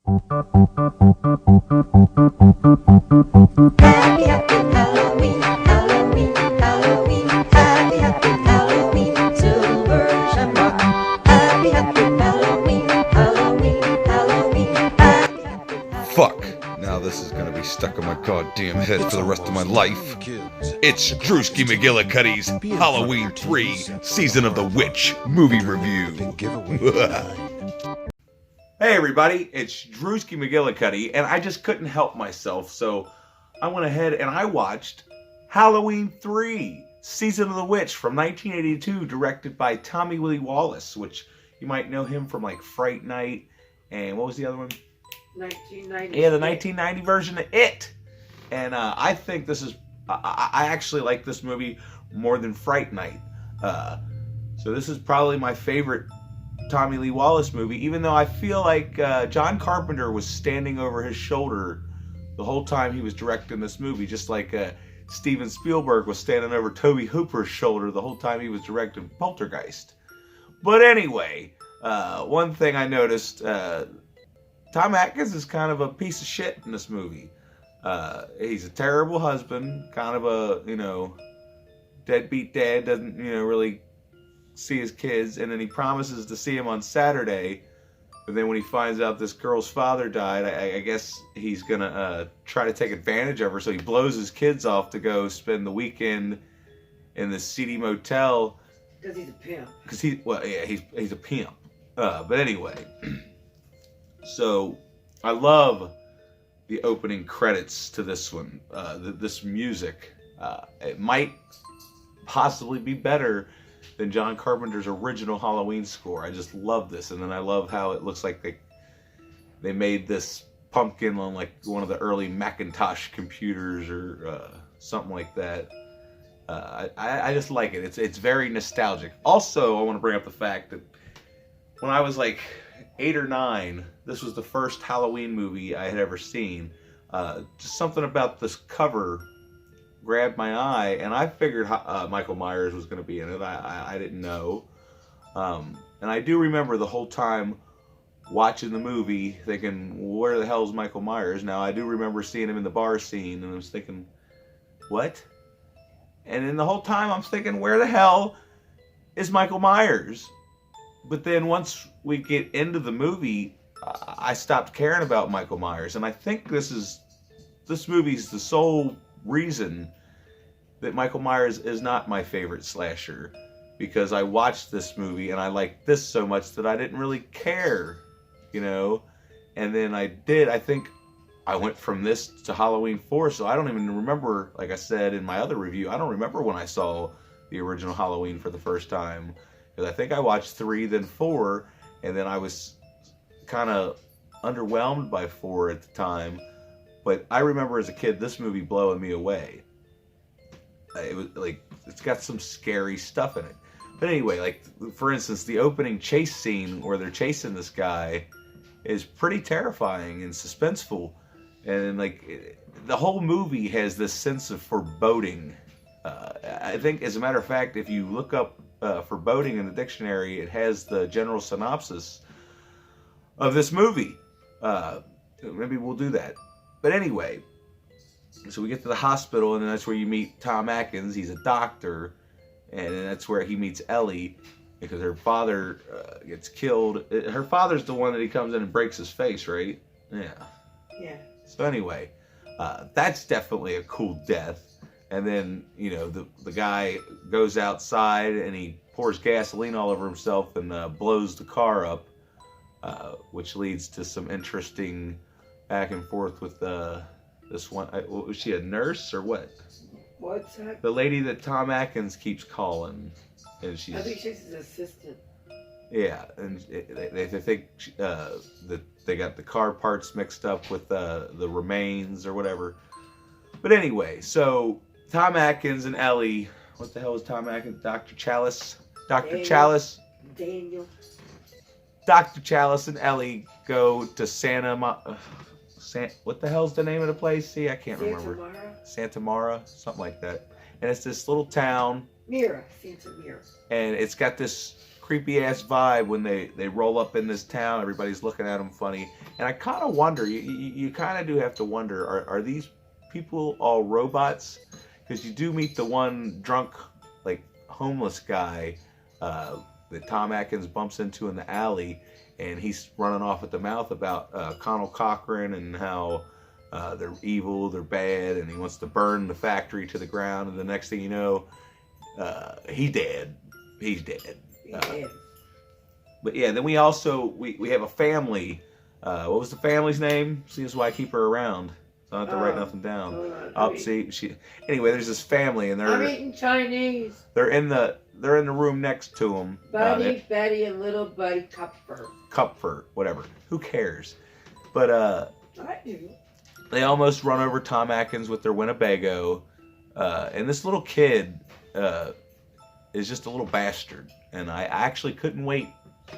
Happy, happy Halloween, Halloween, Halloween. Happy, happy Halloween, silver shamrock. Happy, happy Halloween, Halloween, Halloween. Happy, happy Fuck. Halloween. Now this is gonna be stuck in my goddamn head for the rest of my life. It's Drewski McGillicuddy's Halloween 3 Season of the Witch movie review. Hey everybody, it's Drewski McGillicuddy, and I just couldn't help myself, so I went ahead and I watched Halloween 3 Season of the Witch from 1982, directed by Tommy Lee Wallace, which you might know him from like Fright Night, and what was the other one? 1990. Yeah, the 1990 version of It. And I think this is, I actually like this movie more than Fright Night. So this is probably my favorite Tommy Lee Wallace movie, even though I feel like John Carpenter was standing over his shoulder the whole time he was directing this movie, just like Steven Spielberg was standing over Tobe Hooper's shoulder the whole time he was directing Poltergeist. But anyway, one thing I noticed, Tom Atkins is kind of a piece of shit in this movie. He's a terrible husband, kind of a, deadbeat dad, doesn't, really see his kids, and then he promises to see him on Saturday, but then when he finds out this girl's father died, I guess he's gonna try to take advantage of her, so he blows his kids off to go spend the weekend in this seedy motel. Because he's a pimp. Because he's a pimp. But anyway, so I love the opening credits to this one. This music, it might possibly be better than John Carpenter's original Halloween score. I just love this, and then I love how it looks like they made this pumpkin on like one of the early Macintosh computers or something like that. I just like it. It's very nostalgic. Also, I want to bring up the fact that when I was like 8 or 9, this was the first Halloween movie I had ever seen. Just something about this cover grabbed my eye, and I figured Michael Myers was going to be in it. I didn't know. And I do remember the whole time watching the movie thinking, where the hell is Michael Myers? Now, I do remember seeing him in the bar scene, and I was thinking, what? And then the whole time I'm thinking, where the hell is Michael Myers? But then once we get into the movie, I stopped caring about Michael Myers. And I think this movie's the sole reason that Michael Myers is not my favorite slasher, because I watched this movie and I liked this so much that I didn't really care, and then I think I went from this to Halloween 4, so I don't even remember, like I said in my other review, I don't remember when I saw the original Halloween for the first time, because I think I watched 3, then 4, and then I was kind of underwhelmed by 4 at the time. But I remember as a kid this movie blowing me away. It was like, it's got some scary stuff in it. But anyway, like for instance, the opening chase scene where they're chasing this guy is pretty terrifying and suspenseful. And like the whole movie has this sense of foreboding. I think, as a matter of fact, if you look up foreboding in the dictionary, it has the general synopsis of this movie. Maybe we'll do that. But anyway, so we get to the hospital, and that's where you meet Tom Atkins. He's a doctor, and that's where he meets Ellie, because her father gets killed. Her father's the one that he comes in and breaks his face, right? Yeah. Yeah. So anyway, that's definitely a cool death. And then, the guy goes outside, and he pours gasoline all over himself and blows the car up, which leads to some interesting back and forth with this one. Was she a nurse or what? What's that? The lady that Tom Atkins keeps calling, and I think she's his assistant. Yeah, and they think that they got the car parts mixed up with the remains or whatever. But anyway, so Tom Atkins and Ellie. What the hell is Tom Atkins? Dr. Chalice. Dr. Chalice. Daniel. Dr. Chalice and Ellie go to what the hell's the name of the place? See, I can't remember. Santa Mara, something like that. And it's this little town. Santa Mira. And it's got this creepy ass vibe when they roll up in this town. Everybody's looking at them funny, and I kind of wonder. You kind of do have to wonder: are these people all robots? Because you do meet the one drunk, like homeless guy that Tom Atkins bumps into in the alley, and he's running off at the mouth about Connell Cochran and how they're evil, they're bad, and he wants to burn the factory to the ground. And the next thing you know, he's dead. Yeah. But yeah, then we also we have a family. What was the family's name? See, that's why I keep her around. So I don't have to write nothing down. Hold on. Oh, see, anyway, there's this family, and I'm eating Chinese. they're in the room next to them. Buddy, Betty, and little Buddy Cupford, whatever. Who cares? But I do. they almost run over Tom Atkins with their Winnebago, and this little kid is just a little bastard, and I actually couldn't wait.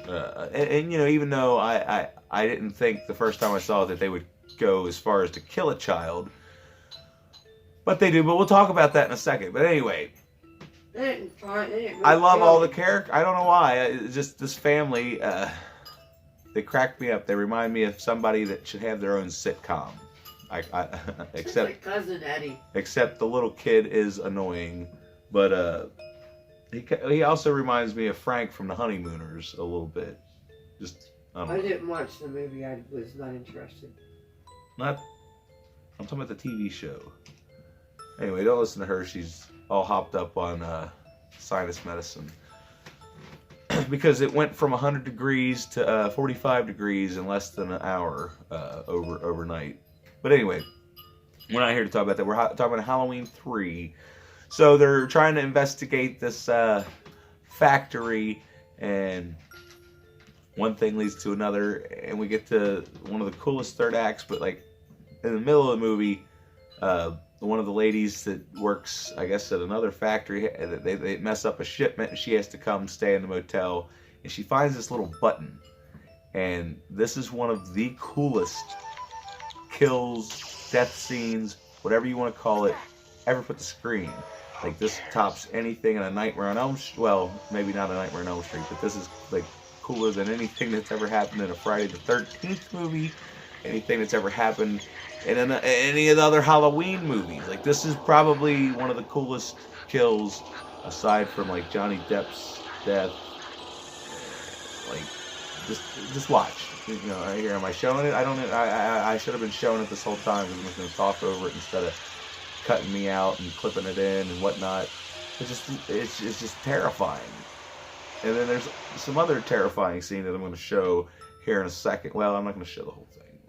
And you know, even though I didn't think the first time I saw it that they would go as far as to kill a child, but they do. But we'll talk about that in a second. But anyway, They didn't really I love all the kill characters. I don't know why. It's just this family. They crack me up. They remind me of somebody that should have their own sitcom. Just Except like Cousin Eddie. except the little kid is annoying, but he also reminds me of Frank from the Honeymooners a little bit. Just I don't I know. didn't watch the movie. I was not interested. I'm talking about the TV show. Anyway, don't listen to her. She's all hopped up on sinus medicine. Because it went from 100 degrees to 45 degrees in less than an hour overnight. But anyway, we're not here to talk about that. We're talking about Halloween 3. So they're trying to investigate this factory, and one thing leads to another, and we get to one of the coolest third acts. But like in the middle of the movie, one of the ladies that works, I guess, at another factory, they mess up a shipment, and she has to come stay in the motel, and she finds this little button, and this is one of the coolest kills, death scenes, whatever you want to call it, ever put to screen. Like, this tops anything in a Nightmare on Elm Street. Well, maybe not a Nightmare on Elm Street, but this is like cooler than anything that's ever happened in a Friday the 13th movie, anything that's ever happened in any of the other Halloween movies. Like, this is probably one of the coolest kills, aside from like Johnny Depp's death. Like, just watch. You know, right here, am I showing it? I should have been showing it this whole time because I'm just going to talk over it instead of cutting me out and clipping it in and whatnot. It's just terrifying. And then there's some other terrifying scene that I'm going to show here in a second. Well, I'm not going to show the whole thing.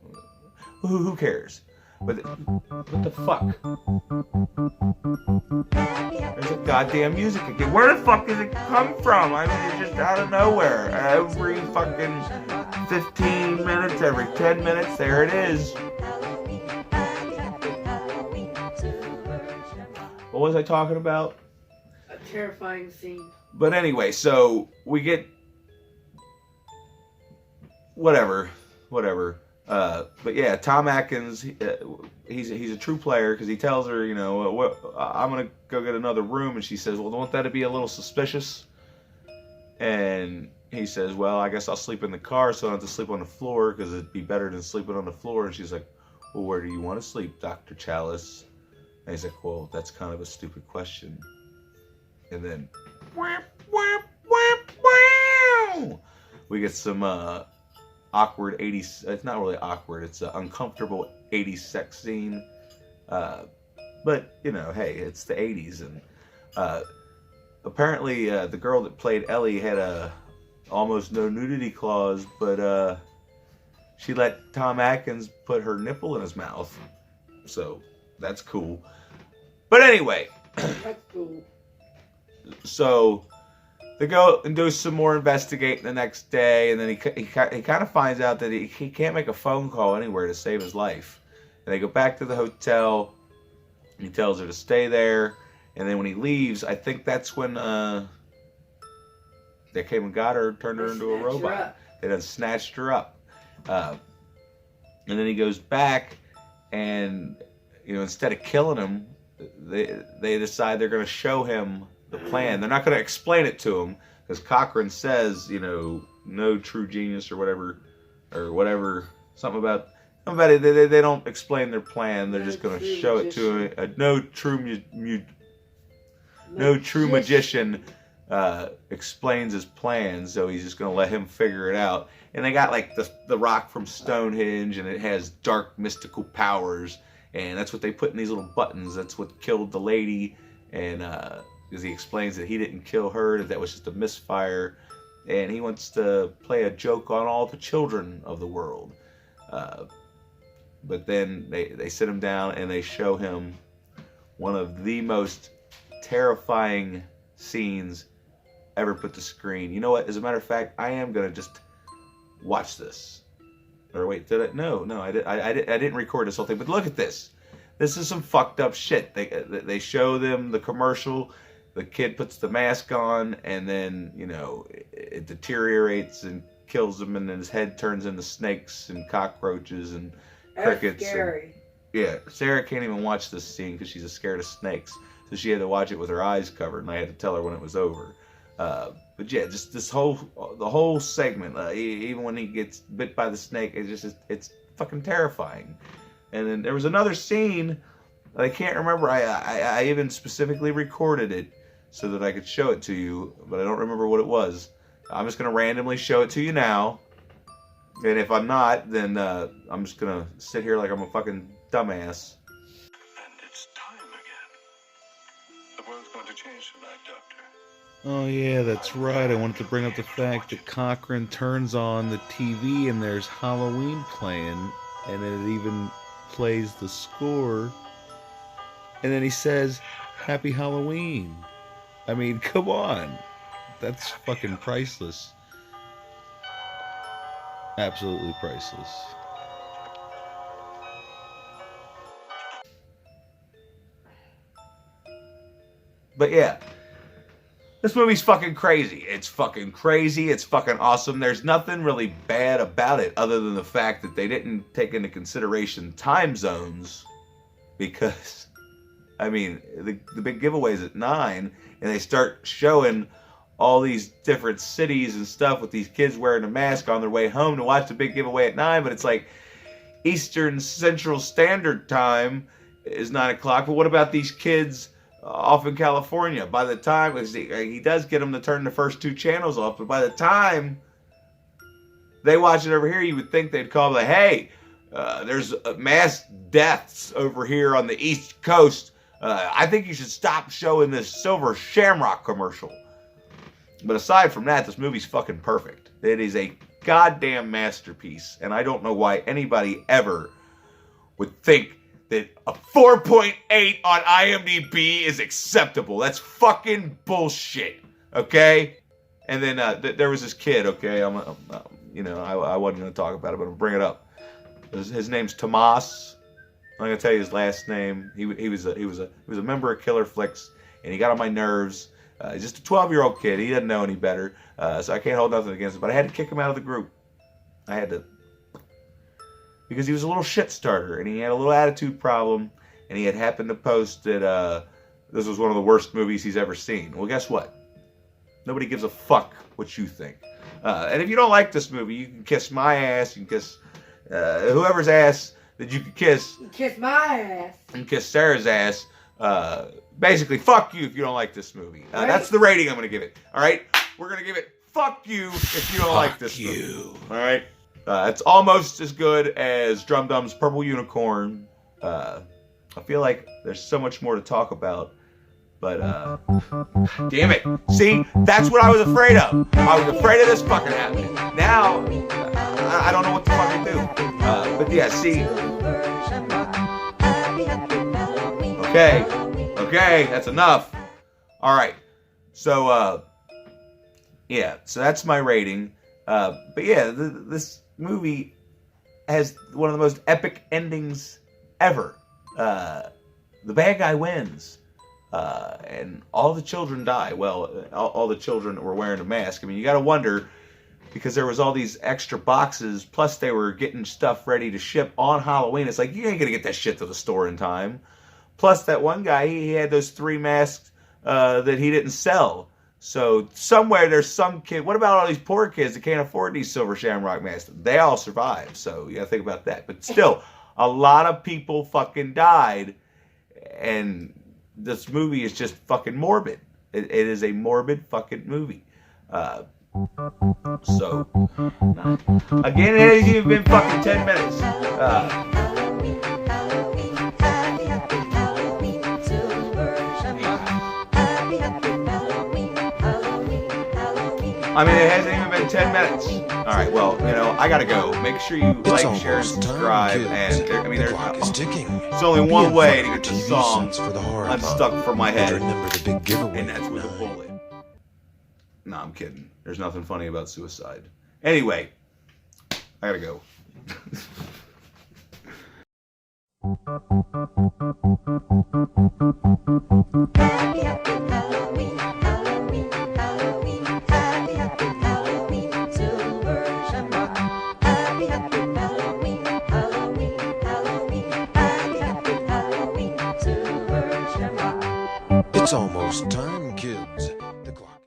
Who cares? But what the fuck? There's a goddamn music again. Where the fuck does it come from? I mean, it's just out of nowhere. Every fucking 15 minutes, every 10 minutes, there it is. What was I talking about? A terrifying scene. But anyway, so we get whatever. But yeah, Tom Atkins, he's a true player because he tells her, you know, I'm gonna go get another room, and she says, well, don't that be a little suspicious? And he says, well, I guess I'll sleep in the car, so I don't have to sleep on the floor because it'd be better than sleeping on the floor. And she's like, well, where do you want to sleep, Dr. Chalice? And he's like, well, that's kind of a stupid question. And then we get some awkward 80s, it's not really awkward, it's an uncomfortable 80s sex scene. But, you know, hey, it's the 80s. And apparently the girl that played Ellie had a almost no nudity clause, but she let Tom Atkins put her nipple in his mouth. So that's cool. But anyway, That's cool. so they go and do some more investigating the next day, and then he kind of finds out that he can't make a phone call anywhere to save his life. And they go back to the hotel, and he tells her to stay there. And then when he leaves, I think that's when they came and got her, turned her into a Snatch her robot. up. They done snatched her up. And then he goes back, and you know, instead of killing him, they decide they're going to show him the plan. They're not going to explain it to him Because Cochran says, no true genius or whatever, something about it. They don't explain their plan. They're just going to show it to no true magician explains his plan, so he's just going to let him figure it out. And they got like the rock from Stonehenge, and it has dark mystical powers, and that's what they put in these little buttons. That's what killed the lady, and because he explains that he didn't kill her, that was just a misfire, and he wants to play a joke on all the children of the world. But then they sit him down and they show him one of the most terrifying scenes ever put to screen. You know what? As a matter of fact, I am gonna just watch this. Or wait, did I? No, I didn't record this whole thing. But look at this. This is some fucked up shit. They show them the commercial. The kid puts the mask on, and then it deteriorates and kills him, and then his head turns into snakes and cockroaches and crickets. That's scary. Yeah, Sarah can't even watch this scene because she's scared of snakes. So she had to watch it with her eyes covered, and I had to tell her when it was over. But yeah, just the whole segment, even when he gets bit by the snake, it's fucking terrifying. And then there was another scene that I can't remember. I even specifically recorded it so that I could show it to you, but I don't remember what it was. I'm just gonna randomly show it to you now. And if I'm not, then I'm just gonna sit here like I'm a fucking dumbass. And it's time again. The world's going to change tonight, Doctor. Oh yeah, that's right. I wanted to bring up the fact that Cochran turns on the TV and there's Halloween playing, and then it even plays the score. And then he says, "Happy Halloween." I mean, come on. That's fucking priceless. Absolutely priceless. But yeah, this movie's fucking crazy. It's fucking crazy. It's fucking awesome. There's nothing really bad about it other than the fact that they didn't take into consideration time zones. Because, I mean, the big giveaway's at 9, and they start showing all these different cities and stuff with these kids wearing a mask on their way home to watch the big giveaway at 9, but it's like Eastern Central Standard Time is 9 o'clock. But what about these kids off in California? By the time, he does get them to turn the first 2 channels off, but by the time they watch it over here, you would think they'd call like, hey, there's mass deaths over here on the East Coast. I think you should stop showing this Silver Shamrock commercial. But aside from that, this movie's fucking perfect. It is a goddamn masterpiece, and I don't know why anybody ever would think that a 4.8 on IMDb is acceptable. That's fucking bullshit, okay? And then there was this kid, okay? I wasn't going to talk about it, but I'm going to bring it up. His name's Tomas. I'm going to tell you his last name. He was a member of Killer Flicks, and he got on my nerves. He's just a 12-year-old kid. He doesn't know any better, so I can't hold nothing against him. But I had to kick him out of the group. I had to. Because he was a little shit starter, and he had a little attitude problem, and he had happened to post that this was one of the worst movies he's ever seen. Well, guess what? Nobody gives a fuck what you think. And if you don't like this movie, you can kiss my ass, you can kiss whoever's ass that you can kiss. Kiss my ass. And kiss Sarah's ass. Basically, fuck you if you don't like this movie. Right. That's the rating I'm going to give it. All right? We're going to give it fuck you if you don't like this movie. All right? It's almost as good as Drum Dum's Purple Unicorn. I feel like there's so much more to talk about. But, damn it. See? That's what I was afraid of. I was afraid of this fucking happening. Now, I don't know what the fuck to do. But yeah, see. Okay, that's enough. All right. So, yeah, so that's my rating. But yeah, this movie has one of the most epic endings ever. The bad guy wins. And all the children die. Well, all the children were wearing a mask. I mean, you got to wonder, because there was all these extra boxes, plus they were getting stuff ready to ship on Halloween. It's like, you ain't going to get that shit to the store in time. Plus, that one guy, he had those 3 masks that he didn't sell. So somewhere there's some kid. What about all these poor kids that can't afford these silver shamrock masks? They all survived. So you gotta think about that. But still, a lot of people fucking died, and this movie is just fucking morbid. It is a morbid fucking movie. So again, it hasn't even been fucking 10 minutes. Halloween, Halloween, happy, happy Halloween, Silver Shamrock. Happy, happy Halloween, Halloween, Halloween. I mean, it hasn't even been 10 minutes. All right, well, you know, I gotta go. Make sure you It's like, share, and almost time, subscribe. kids. And I mean, The there's clock is ticking. only Be one in way front to of get the your TV song sets for the horror pod. unstuck from my And head, remember the big giveaway. and that's with a tonight. bullet. No, I'm kidding. There's nothing funny about suicide. Anyway, I gotta go. Happy, happy Halloween, Halloween, Halloween, happy, happy Halloween, Silver Shamrock. Happy, happy Halloween, Halloween, Halloween, happy, happy Halloween, Silver Shamrock. It's almost time, kids.